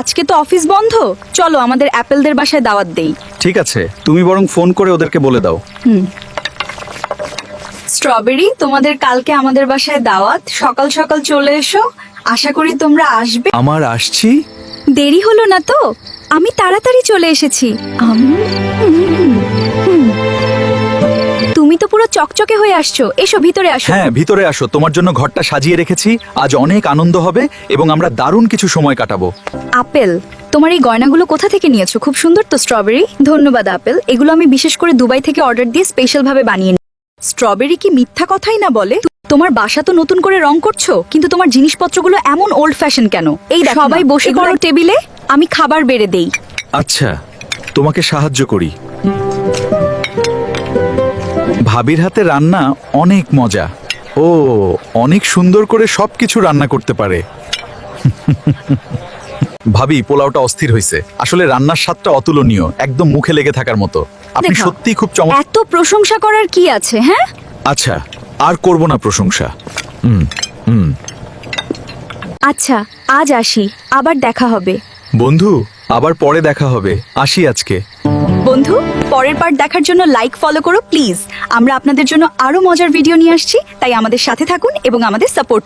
আজকে তো অফিস বন্ধ, চলো আমাদের অ্যাপেলদের বাসায় দাওয়াত দেই। ঠিক আছে, তুমি বরং ফোন করে ওদেরকে বলে দাও। স্ট্রবেরি, তোমাদের কালকে আমাদের বাসায় দাওয়াত, সকাল সকাল চলে এসো। আশা করি তোমরা আসবে। আমার আসছি। দেরি হলো না তো? আমি তাড়াতাড়ি চলে এসেছি। তুমি তো পুরো চকচকে হয়ে আসছো, এসো ভিতরে আসো। হ্যাঁ, ভিতরে আসো, তোমার জন্য ঘরটা সাজিয়ে রেখেছি। আজ অনেক আনন্দ হবে এবং আমরা দারুণ কিছু সময় কাটাবো। আপেল, তোমার এই গয়নাগুলো কোথা থেকে নিয়েছো? খুব সুন্দর তো। স্ট্রবেরি, ধন্যবাদ আপেল। এগুলো আমি বিশেষ করে দুবাই থেকে অর্ডার দিয়ে স্পেশাল ভাবে বানিয়ে নিই। স্ট্রবেরি কি মিথ্যা কথাই না বলে? তোমার বাসা তো নতুন করে রং করছো, কিন্তু তোমার জিনিসপত্রগুলো এমন ওল্ড ফ্যাশন কেন? এই দেখো সবাই বসে পড়ো টেবিলে, আমি খাবার বেড়ে দেই। আচ্ছা, তোমাকে সাহায্য করি। ভাবির হাতে রান্না অনেক মজা। ও অনেক সুন্দর করে সবকিছু রান্না করতে পারে। ভাবি, পোলাওটা অস্থির হয়েছে। আসলে রান্নার স্বাদটা অতুলনীয়, একদম মুখে লেগে থাকার মতো। আপনি দেখাও। সত্যিই খুব চমৎকার। এত প্রশংসা করার কি আছে? হ্যাঁ, আচ্ছা, আর করব না প্রশংসা। আচ্ছা আজ আসি, আবার দেখা হবে। বন্ধু, আবার পরে দেখা হবে। আসি আজকে। বন্ধু, পরের পার্ট দেখার জন্য লাইক ফলো করো প্লিজ। আমরা আপনাদের জন্য আরো মজার ভিডিও নিয়ে আসছি, তাই আমাদের সাথে থাকুন এবং আমাদের সাপোর্ট